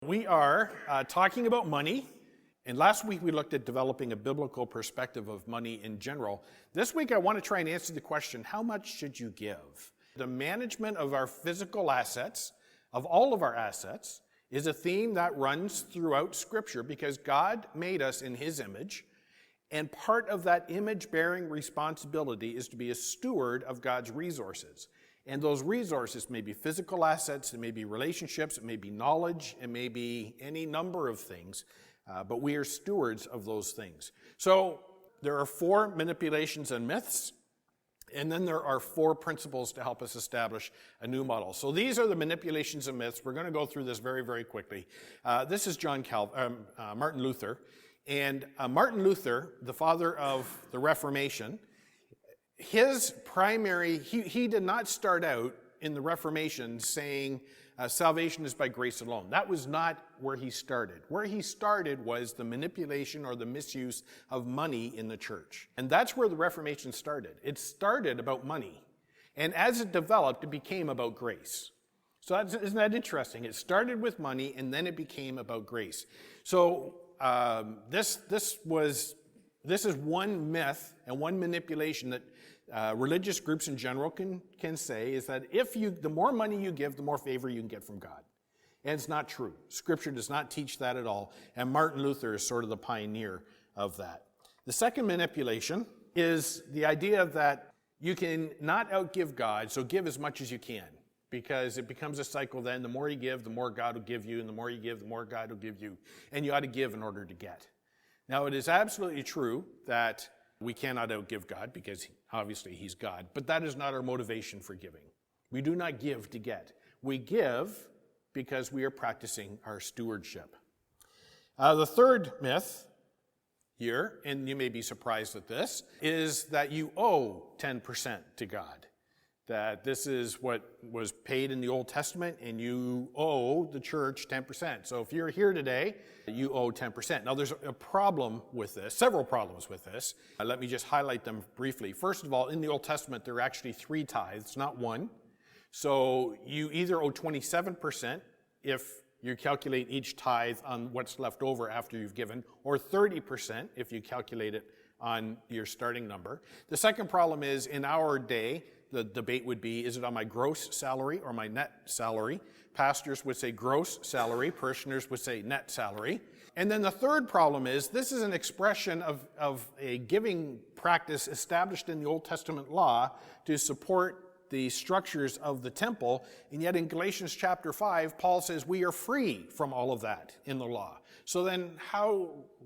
We are talking about money, and last week we looked at developing a biblical perspective of money in general. This week I want to try and answer the question, how much should you give? The management of our physical assets, of all of our assets, is a theme that runs throughout Scripture because God made us in His image, and part of that image-bearing responsibility is to be a steward of God's resources. And those resources may be physical assets, it may be relationships, it may be knowledge, it may be any number of things, but we are stewards of those things. So there are 4 manipulations and myths, and then there are 4 principles to help us establish a new model. So these are the manipulations and myths. We're going to go through this very, very quickly. This is Martin Luther. And Martin Luther, the father of the Reformation, his primary, he did not start out in the Reformation saying salvation is by grace alone. That was not where he started. Where he started was the manipulation or the misuse of money in the church. And that's where the Reformation started. It started about money. And as it developed, it became about grace. So isn't that interesting? It started with money and then it became about grace. So this is one myth and one manipulation that religious groups in general can say is that the more money you give, the more favor you can get from God. And it's not true. Scripture does not teach that at all. And Martin Luther is sort of the pioneer of that. The second manipulation is the idea that you can not outgive God, so give as much as you can. Because it becomes a cycle then. The more you give, the more God will give you. And the more you give, the more God will give you. And you ought to give in order to get. Now, it is absolutely true that we cannot outgive God because obviously He's God. But that is not our motivation for giving. We do not give to get. We give because we are practicing our stewardship. The third myth here, and you may be surprised at this, is that you owe 10% to God. That this is what was paid in the Old Testament, and you owe the church 10%. So if you're here today, you owe 10%. Now there's a problem with this, several problems with this. Let me just highlight them briefly. First of all, in the Old Testament, there are actually 3 tithes, not 1. So you either owe 27% if you calculate each tithe on what's left over after you've given, or 30% if you calculate it on your starting number. The second problem is, in our day, the debate would be, is it on my gross salary or my net salary? Pastors would say gross salary, parishioners would say net salary. And then the third problem is, this is an expression of a giving practice established in the Old Testament law to support the structures of the temple, and yet in Galatians chapter 5, Paul says we are free from all of that in the law. So then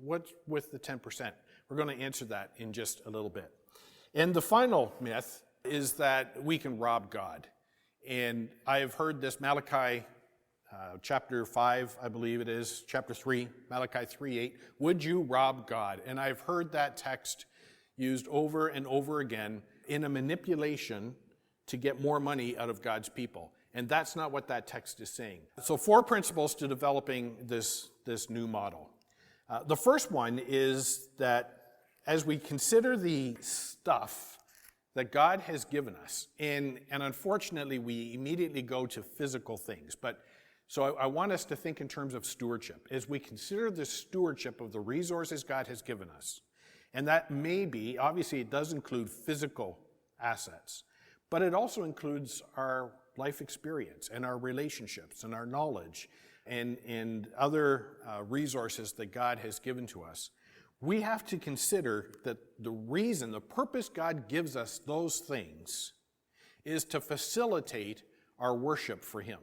what's with the 10%? We're going to answer that in just a little bit. And the final myth is that we can rob God. And I have heard this, Malachi chapter 5, I believe it is, chapter 3, Malachi 3:8, would you rob God? And I've heard that text used over and over again in a manipulation to get more money out of God's people. And that's not what that text is saying. So 4 principles to developing this new model. The first one is that as we consider the stuff that God has given us, and unfortunately we immediately go to physical things, but so I want us to think in terms of stewardship. As we consider the stewardship of the resources God has given us, and that may be, obviously it does include physical assets, but it also includes our life experience and our relationships and our knowledge and other resources that God has given to us. We have to consider that the purpose God gives us those things is to facilitate our worship for Him.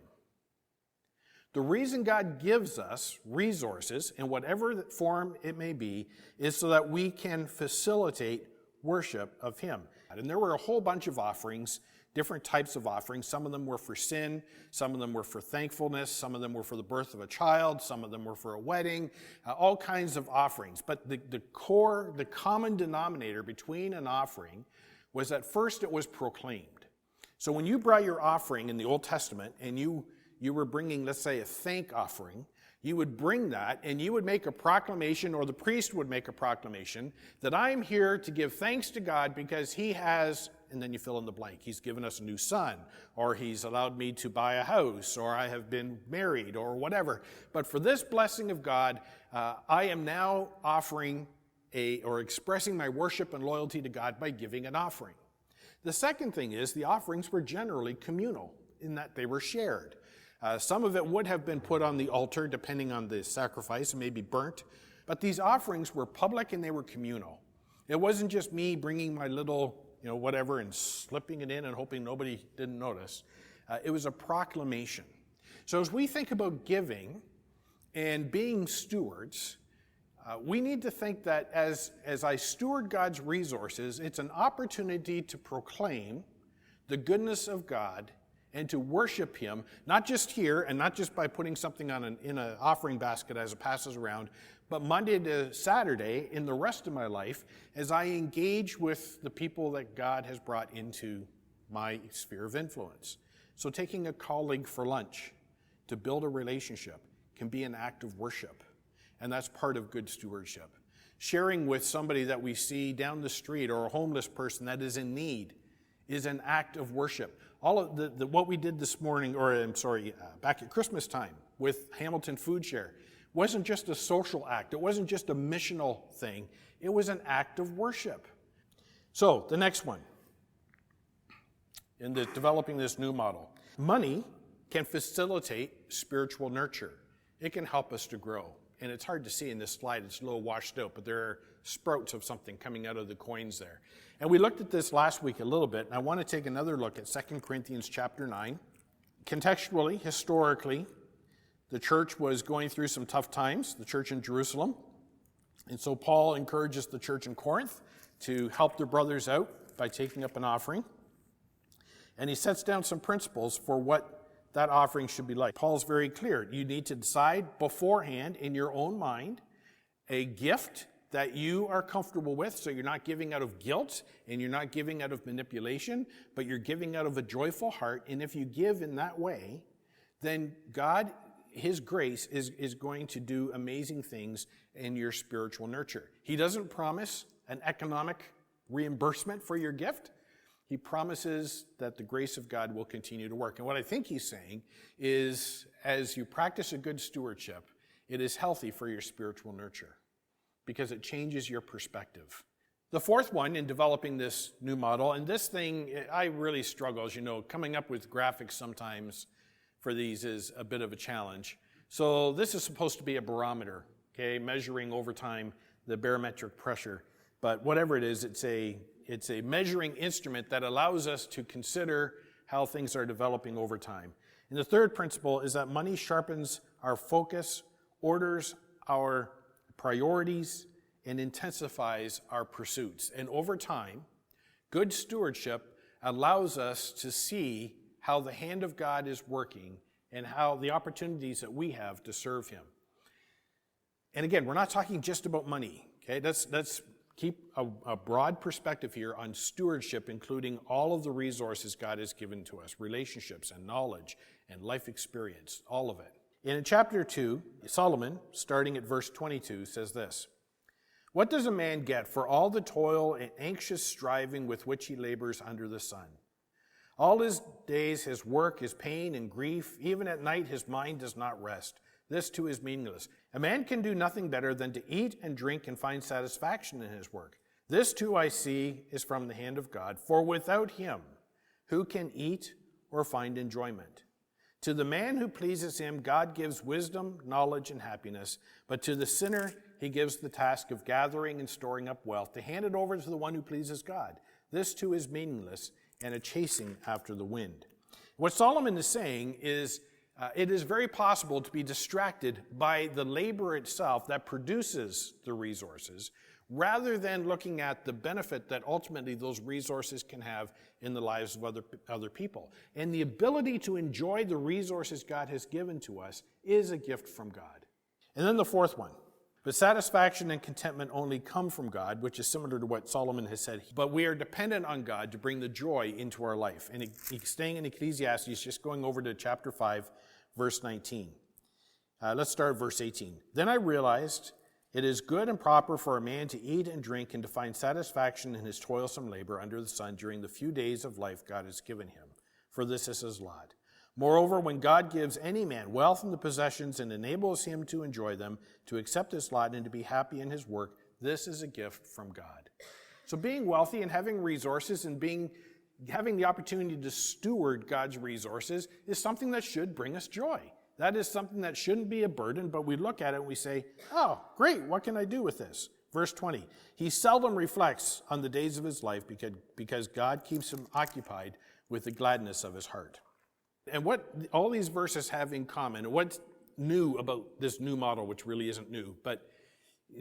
The reason God gives us resources, in whatever form it may be, is so that we can facilitate worship of Him. And there were a whole bunch of offerings, different types of offerings. Some of them were for sin, some of them were for thankfulness, some of them were for the birth of a child, some of them were for a wedding, all kinds of offerings. But the common denominator between an offering was that first it was proclaimed. So when you brought your offering in the Old Testament and you were bringing, let's say, a thank offering, you would bring that and you would make a proclamation, or the priest would make a proclamation, that I'm here to give thanks to God because He has and then you fill in the blank. He's given us a new son, or he's allowed me to buy a house, or I have been married, or whatever. But for this blessing of God, I am now offering or expressing my worship and loyalty to God by giving an offering. The second thing is the offerings were generally communal in that they were shared. Some of it would have been put on the altar depending on the sacrifice and maybe burnt, but these offerings were public and they were communal. It wasn't just me bringing my little, whatever and slipping it in and hoping nobody didn't notice. It was a proclamation. So as we think about giving and being stewards, we need to think that as I steward God's resources, it's an opportunity to proclaim the goodness of God and to worship him, not just here and not just by putting something in an offering basket as it passes around, but Monday to Saturday in the rest of my life as I engage with the people that God has brought into my sphere of influence. So taking a colleague for lunch to build a relationship can be an act of worship, and that's part of good stewardship. Sharing with somebody that we see down the street or a homeless person that is in need is an act of worship. All of what we did this morning, back at Christmas time with Hamilton Food Share, wasn't just a social act. It wasn't just a missional thing. It was an act of worship. So, the next one, in developing this new model, money can facilitate spiritual nurture. It can help us to grow. And it's hard to see in this slide. It's a little washed out, but there are sprouts of something coming out of the coins there. And we looked at this last week a little bit, and I want to take another look at 2 Corinthians chapter 9. Contextually, historically, the church was going through some tough times, the church in Jerusalem. And so Paul encourages the church in Corinth to help their brothers out by taking up an offering. And he sets down some principles for what that offering should be like. Paul's very clear. You need to decide beforehand in your own mind a gift that you are comfortable with, so you're not giving out of guilt and you're not giving out of manipulation, but you're giving out of a joyful heart. And if you give in that way, then God, his grace is going to do amazing things in your spiritual nurture. He doesn't promise an economic reimbursement for your gift. He promises that the grace of God will continue to work. And what I think he's saying is, as you practice a good stewardship, it is healthy for your spiritual nurture because it changes your perspective. The fourth one in developing this new model, and this thing, I really struggle, as you know, coming up with graphics sometimes for these is a bit of a challenge. So this is supposed to be a barometer, okay, measuring over time the barometric pressure. But whatever it is, it's a measuring instrument that allows us to consider how things are developing over time. And the third principle is that money sharpens our focus, orders our priorities, and intensifies our pursuits. And over time, good stewardship allows us to see how the hand of God is working and how the opportunities that we have to serve him. And again, we're not talking just about money, okay? Let's keep a broad perspective here on stewardship, including all of the resources God has given to us, relationships and knowledge and life experience, all of it. In chapter 2, Solomon, starting at verse 22, says this: "What does a man get for all the toil and anxious striving with which he labors under the sun? All his days his work is pain and grief. Even at night his mind does not rest. This too is meaningless. A man can do nothing better than to eat and drink and find satisfaction in his work. This too I see is from the hand of God. For without him, who can eat or find enjoyment? To the man who pleases him, God gives wisdom, knowledge, and happiness. But to the sinner, he gives the task of gathering and storing up wealth, to hand it over to the one who pleases God. This too is meaningless and a chasing after the wind." What Solomon is saying is it is very possible to be distracted by the labor itself that produces the resources, rather than looking at the benefit that ultimately those resources can have in the lives of other people. And the ability to enjoy the resources God has given to us is a gift from God. And then the fourth one: "But satisfaction and contentment only come from God," which is similar to what Solomon has said. But we are dependent on God to bring the joy into our life. And staying in Ecclesiastes, just going over to chapter 5, verse 19. Let's start at verse 18. "Then I realized It is good and proper for a man to eat and drink and to find satisfaction in his toilsome labor under the sun during the few days of life God has given him, for this is his lot. Moreover, when God gives any man wealth and the possessions and enables him to enjoy them, to accept his lot and to be happy in his work, this is a gift from God. So being wealthy and having resources and having the opportunity to steward God's resources is something that should bring us joy. That is something that shouldn't be a burden, but we look at it and we say, oh, great, what can I do with this? Verse 20, he seldom reflects on the days of his life because God keeps him occupied with the gladness of his heart. And what all these verses have in common, what's new about this new model, which really isn't new, but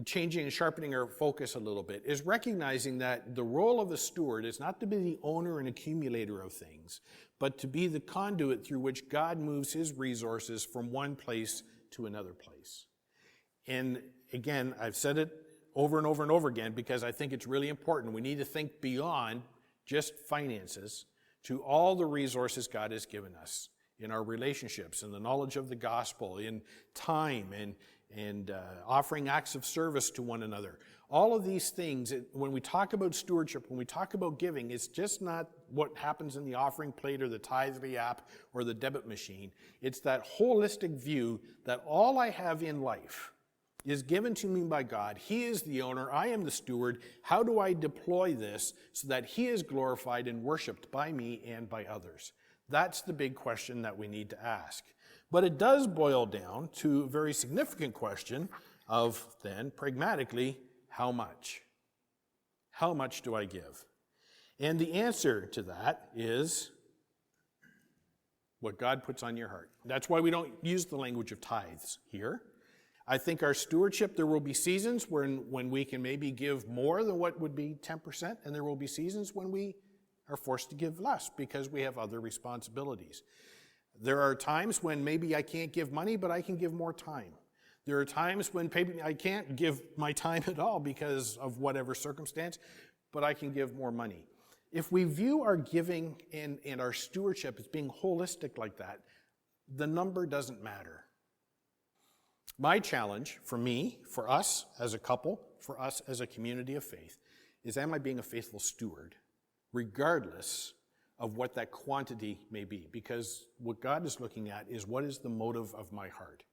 changing and sharpening our focus a little bit, is recognizing that the role of a steward is not to be the owner and accumulator of things, but to be the conduit through which God moves his resources from one place to another place. And again, I've said it over and over and over again because I think it's really important. We need to think beyond just finances to all the resources God has given us in our relationships, in the knowledge of the gospel, in time, and offering acts of service to one another. All of these things, when we talk about stewardship, when we talk about giving, it's just not what happens in the offering plate or the Tithely app or the debit machine. It's that holistic view that all I have in life is given to me by God. He is the owner. I am the steward. How do I deploy this so that he is glorified and worshiped by me and by others? That's the big question that we need to ask. But it does boil down to a very significant question of, then, pragmatically, how much? How much do I give? And the answer to that is what God puts on your heart. That's why we don't use the language of tithes here. I think our stewardship, there will be seasons when we can maybe give more than what would be 10%, and there will be seasons when we are forced to give less because we have other responsibilities. There are times when maybe I can't give money, but I can give more time. There are times when maybe I can't give my time at all because of whatever circumstance, but I can give more money. If we view our giving and our stewardship as being holistic like that, the number doesn't matter. My challenge for me, for us as a couple, for us as a community of faith, is am I being a faithful steward, regardless of what that quantity may be? Because what God is looking at is what is the motive of my heart.